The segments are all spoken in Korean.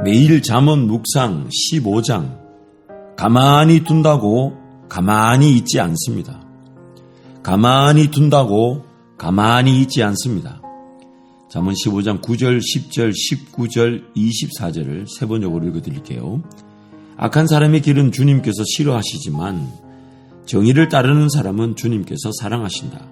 매일 잠언 묵상 15장 가만히 둔다고 가만히 있지 않습니다. 가만히 둔다고 가만히 있지 않습니다. 잠언 15장 9절, 10절, 19절, 24절을 세 번역으로 읽어드릴게요. 악한 사람의 길은 주님께서 싫어하시지만 정의를 따르는 사람은 주님께서 사랑하신다.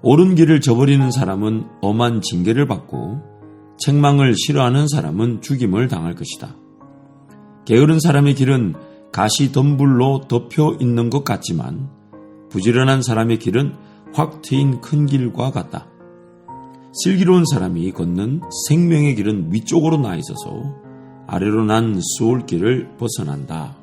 옳은 길을 저버리는 사람은 엄한 징계를 받고 책망을 싫어하는 사람은 죽임을 당할 것이다. 게으른 사람의 길은 가시덤불로 덮여 있는 것 같지만 부지런한 사람의 길은 확 트인 큰 길과 같다. 슬기로운 사람이 걷는 생명의 길은 위쪽으로 나 있어서 아래로 난 수월길을 벗어난다.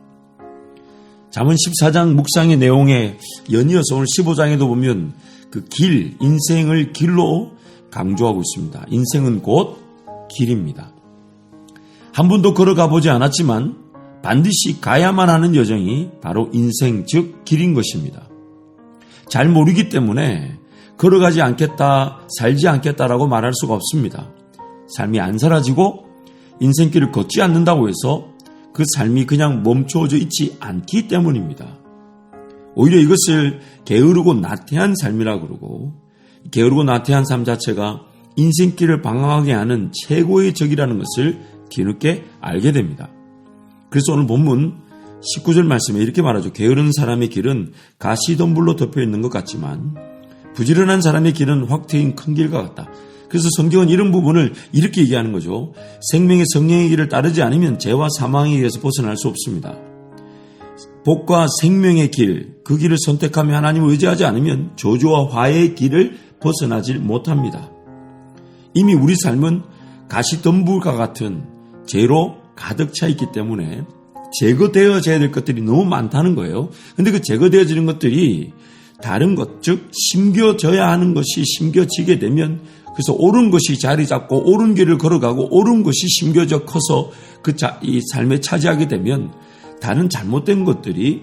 잠언 14장 묵상의 내용에 연이어서 오늘 15장에도 보면 그 길, 인생을 길로 강조하고 있습니다. 인생은 곧 길입니다. 한 번도 걸어가 보지 않았지만 반드시 가야만 하는 여정이 바로 인생, 즉 길인 것입니다. 잘 모르기 때문에 걸어가지 않겠다, 살지 않겠다라고 말할 수가 없습니다. 삶이 안 사라지고 인생길을 걷지 않는다고 해서 그 삶이 그냥 멈춰져 있지 않기 때문입니다. 오히려 이것을 게으르고 나태한 삶이라고 그러고, 게으르고 나태한 삶 자체가 인생길을 방황하게 하는 최고의 적이라는 것을 뒤늦게 알게 됩니다. 그래서 오늘 본문 19절 말씀에 이렇게 말하죠. 게으른 사람의 길은 가시덤불로 덮여 있는 것 같지만 부지런한 사람의 길은 확 트인 큰 길과 같다. 그래서 성경은 이런 부분을 이렇게 얘기하는 거죠. 생명의 성령의 길을 따르지 않으면 죄와 사망의 길에서 벗어날 수 없습니다. 복과 생명의 길, 그 길을 선택하며 하나님을 의지하지 않으면 저주와 화해의 길을 벗어나질 못합니다. 이미 우리 삶은 가시덤불과 같은 죄로 가득 차 있기 때문에 제거되어져야 될 것들이 너무 많다는 거예요. 근데 그 제거되어지는 것들이 다른 것, 즉 심겨져야 하는 것이 심겨지게 되면, 그래서 옳은 것이 자리 잡고 옳은 길을 걸어가고 옳은 것이 심겨져 커서 이 삶에 차지하게 되면 다른 잘못된 것들이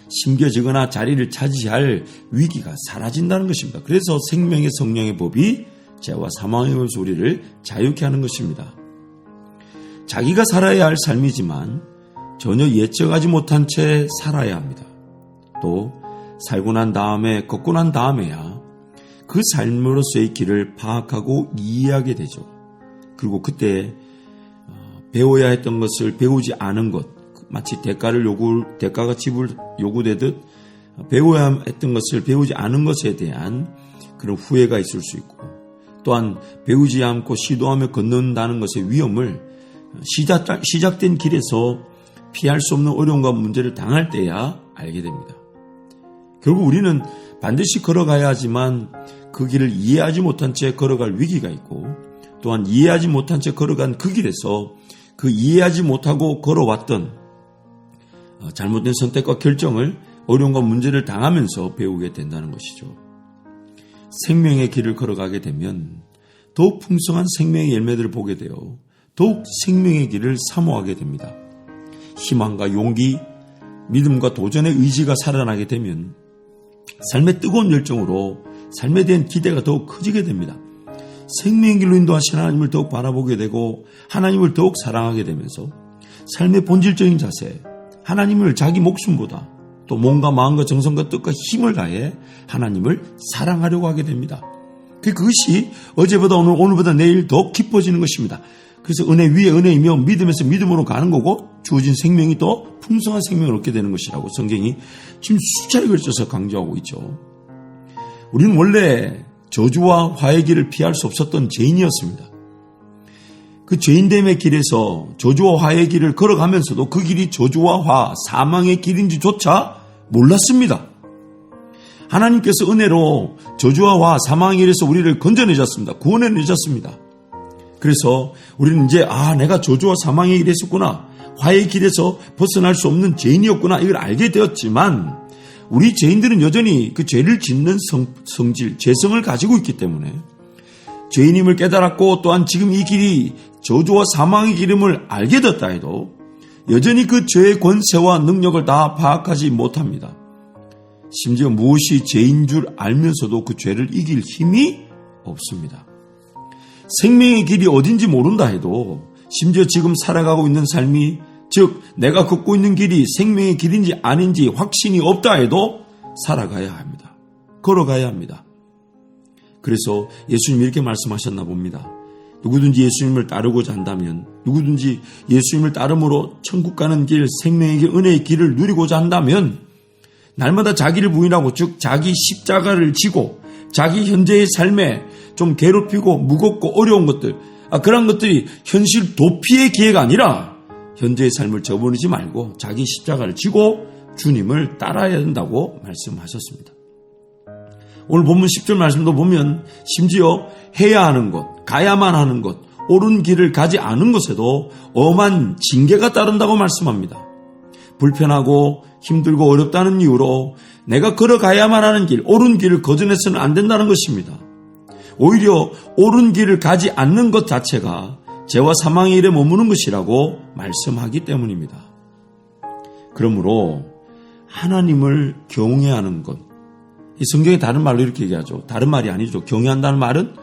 심겨지거나 자리를 차지할 위기가 사라진다는 것입니다. 그래서 생명의 성령의 법이 죄와 사망의 법에서 우리를 자유케 하는 것입니다. 자기가 살아야 할 삶이지만 전혀 예측하지 못한 채 살아야 합니다. 또 살고 난 다음에, 걷고 난 다음에야 그 삶으로서의 길을 파악하고 이해하게 되죠. 그리고 그때 배워야 했던 것을 배우지 않은 것, 마치 대가가 지불 요구되듯 배워야 했던 것을 배우지 않은 것에 대한 그런 후회가 있을 수 있고, 또한 배우지 않고 시도하며 걷는다는 것의 위험을 시작된 길에서 피할 수 없는 어려움과 문제를 당할 때야 알게 됩니다. 결국 우리는 반드시 걸어가야 하지만 그 길을 이해하지 못한 채 걸어갈 위기가 있고, 또한 이해하지 못한 채 걸어간 그 길에서 그 이해하지 못하고 걸어왔던 잘못된 선택과 결정을, 어려움과 문제를 당하면서 배우게 된다는 것이죠. 생명의 길을 걸어가게 되면 더욱 풍성한 생명의 열매들을 보게 되어 더욱 생명의 길을 사모하게 됩니다. 희망과 용기, 믿음과 도전의 의지가 살아나게 되면 삶의 뜨거운 열정으로 삶에 대한 기대가 더욱 커지게 됩니다. 생명의 길로 인도하신 하나님을 더욱 바라보게 되고 하나님을 더욱 사랑하게 되면서 삶의 본질적인 자세, 하나님을 자기 목숨보다 또 몸과 마음과 정성과 뜻과 힘을 다해 하나님을 사랑하려고 하게 됩니다. 그것이 어제보다 오늘보다 내일 더 깊어지는 것입니다. 그래서 은혜 위에 은혜이며 믿음에서 믿음으로 가는 거고 주어진 생명이 더 풍성한 생명을 얻게 되는 것이라고 성경이 지금 수차례 걸쳐서 강조하고 있죠. 우리는 원래 저주와 화의 길을 피할 수 없었던 죄인이었습니다. 그 죄인됨의 길에서 저주와 화의 길을 걸어가면서도 그 길이 저주와 화, 사망의 길인지조차 몰랐습니다. 하나님께서 은혜로 저주와 화, 사망의 길에서 우리를 건져내셨습니다. 구원해내셨습니다. 그래서 우리는 이제 내가 저주와 사망의 길에 있었구나, 화의 길에서 벗어날 수 없는 죄인이었구나, 이걸 알게 되었지만 우리 죄인들은 여전히 그 죄를 짓는 성질, 죄성을 가지고 있기 때문에 죄인임을 깨달았고 또한 지금 이 길이 저주와 사망의 길임을 알게 됐다 해도 여전히 그 죄의 권세와 능력을 다 파악하지 못합니다. 심지어 무엇이 죄인 줄 알면서도 그 죄를 이길 힘이 없습니다. 생명의 길이 어딘지 모른다 해도 심지어 지금 살아가고 있는 삶이, 즉 내가 걷고 있는 길이 생명의 길인지 아닌지 확신이 없다 해도 살아가야 합니다. 걸어가야 합니다. 그래서 예수님이 이렇게 말씀하셨나 봅니다. 누구든지 예수님을 따르고자 한다면, 누구든지 예수님을 따름으로 천국 가는 길, 생명의 길, 은혜의 길을 누리고자 한다면 날마다 자기를 부인하고, 즉 자기 십자가를 지고 자기 현재의 삶에 좀 괴롭히고 무겁고 어려운 것들, 그런 것들이 현실 도피의 기회가 아니라 현재의 삶을 저버리지 말고 자기 십자가를 지고 주님을 따라야 된다고 말씀하셨습니다. 오늘 본문 10절 말씀도 보면 심지어 해야 하는 것, 가야만 하는 것, 옳은 길을 가지 않은 것에도 엄한 징계가 따른다고 말씀합니다. 불편하고 힘들고 어렵다는 이유로 내가 걸어가야만 하는 길, 옳은 길을 거절해서는 안 된다는 것입니다. 오히려 옳은 길을 가지 않는 것 자체가 죄와 사망의 일에 머무는 것이라고 말씀하기 때문입니다. 그러므로 하나님을 경외하는 것, 이 성경에 다른 말로 이렇게 얘기하죠. 다른 말이 아니죠. 경외한다는 말은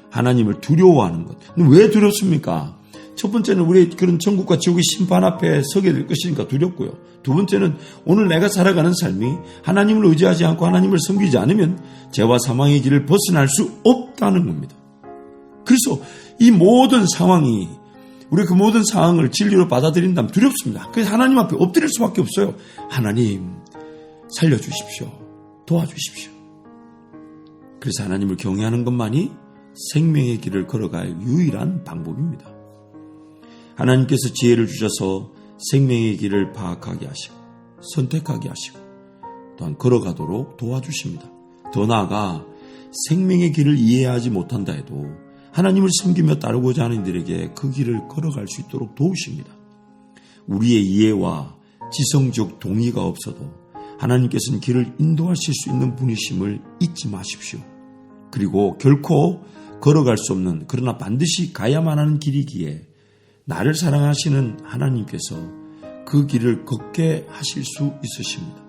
하나님을 두려워하는 것. 왜 두렵습니까? 첫 번째는 우리 그런 천국과 지옥의 심판 앞에 서게 될 것이니까 두렵고요. 두 번째는 오늘 내가 살아가는 삶이 하나님을 의지하지 않고 하나님을 섬기지 않으면 죄와 사망의 길을 벗어날 수 없다는 겁니다. 그래서 이 모든 상황이, 우리 그 모든 상황을 진리로 받아들인다면 두렵습니다. 그래서 하나님 앞에 엎드릴 수밖에 없어요. 하나님 살려주십시오. 도와주십시오. 그래서 하나님을 경외하는 것만이 생명의 길을 걸어갈 유일한 방법입니다. 하나님께서 지혜를 주셔서 생명의 길을 파악하게 하시고 선택하게 하시고 또한 걸어가도록 도와주십니다. 더 나아가 생명의 길을 이해하지 못한다 해도 하나님을 섬기며 따르고자 하는 이들에게 그 길을 걸어갈 수 있도록 도우십니다. 우리의 이해와 지성적 동의가 없어도 하나님께서는 길을 인도하실 수 있는 분이심을 잊지 마십시오. 그리고 결코 걸어갈 수 없는, 그러나 반드시 가야만 하는 길이기에 나를 사랑하시는 하나님께서 그 길을 걷게 하실 수 있으십니다.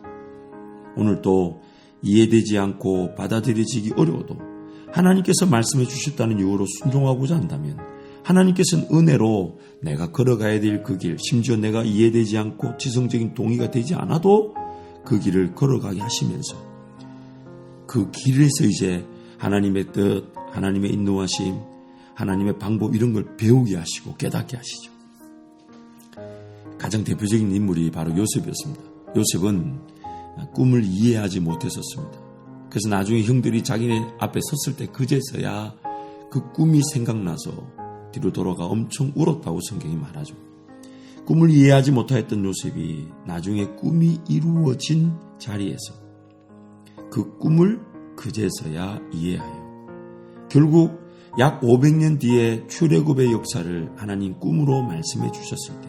오늘도 이해되지 않고 받아들여지기 어려워도 하나님께서 말씀해 주셨다는 이유로 순종하고자 한다면 하나님께서는 은혜로 내가 걸어가야 될 그 길, 심지어 내가 이해되지 않고 지성적인 동의가 되지 않아도 그 길을 걸어가게 하시면서 그 길에서 이제 하나님의 뜻, 하나님의 인도하심, 하나님의 방법, 이런 걸 배우게 하시고 깨닫게 하시죠. 가장 대표적인 인물이 바로 요셉이었습니다. 요셉은 꿈을 이해하지 못했었습니다. 그래서 나중에 형들이 자기네 앞에 섰을 때 그제서야 그 꿈이 생각나서 뒤로 돌아가 엄청 울었다고 성경이 말하죠. 꿈을 이해하지 못하였던 요셉이 나중에 꿈이 이루어진 자리에서 그 꿈을 그제서야 이해하여 결국 약 500년 뒤에 출애굽의 역사를 하나님 꿈으로 말씀해 주셨을 때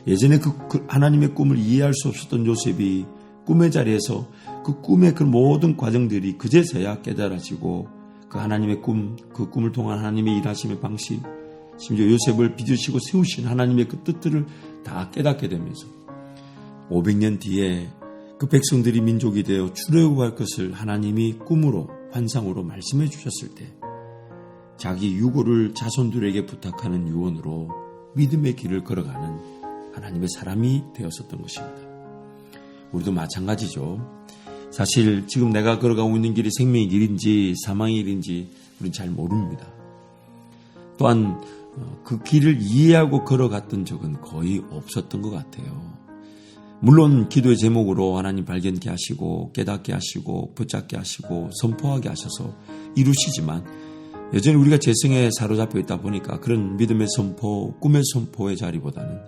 예전에 그 하나님의 꿈을 이해할 수 없었던 요셉이 꿈의 자리에서 그 꿈의 그 모든 과정들이 그제서야 깨달아지고 그 하나님의 꿈, 그 꿈을 통한 하나님의 일하심의 방식, 심지어 요셉을 빚으시고 세우신 하나님의 그 뜻들을 다 깨닫게 되면서 500년 뒤에 그 백성들이 민족이 되어 출애굽할 것을 하나님이 꿈으로 환상으로 말씀해 주셨을 때 자기 유고를 자손들에게 부탁하는 유언으로 믿음의 길을 걸어가는 하나님의 사람이 되었었던 것입니다. 우리도 마찬가지죠. 사실 지금 내가 걸어가고 있는 길이 생명의 길인지 사망의 길인지 우리는 잘 모릅니다. 또한 그 길을 이해하고 걸어갔던 적은 거의 없었던 것 같아요. 물론 기도의 제목으로 하나님 발견케 하시고 깨닫게 하시고 붙잡게 하시고 선포하게 하셔서 이루시지만 여전히 우리가 재성에 사로잡혀 있다 보니까 그런 믿음의 선포, 꿈의 선포의 자리보다는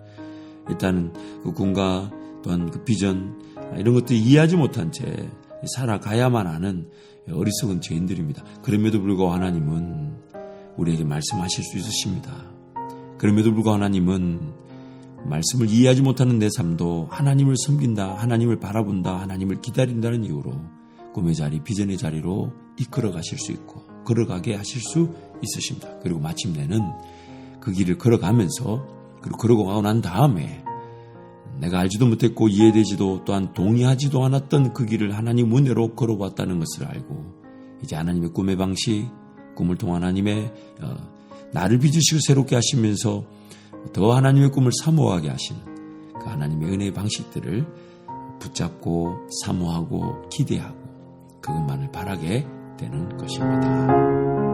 일단은 그 꿈과 또한 그 비전 이런 것들이 이해하지 못한 채 살아가야만 하는 어리석은 죄인들입니다. 그럼에도 불구하고 하나님은 우리에게 말씀하실 수 있으십니다. 그럼에도 불구하고 하나님은 말씀을 이해하지 못하는 내 삶도 하나님을 섬긴다, 하나님을 바라본다, 하나님을 기다린다는 이유로 꿈의 자리, 비전의 자리로 이끌어 가실 수 있고 걸어가게 하실 수 있으십니다. 그리고 마침내는 그 길을 걸어가면서 그리고 걸어가고 난 다음에 내가 알지도 못했고 이해되지도 또한 동의하지도 않았던 그 길을 하나님 은혜로 걸어봤다는 것을 알고 이제 하나님의 꿈의 방식, 꿈을 통한 하나님의 나를 빚으시고 새롭게 하시면서 더 하나님의 꿈을 사모하게 하시는 그 하나님의 은혜의 방식들을 붙잡고 사모하고 기대하고 그것만을 바라게 되는 것입니다.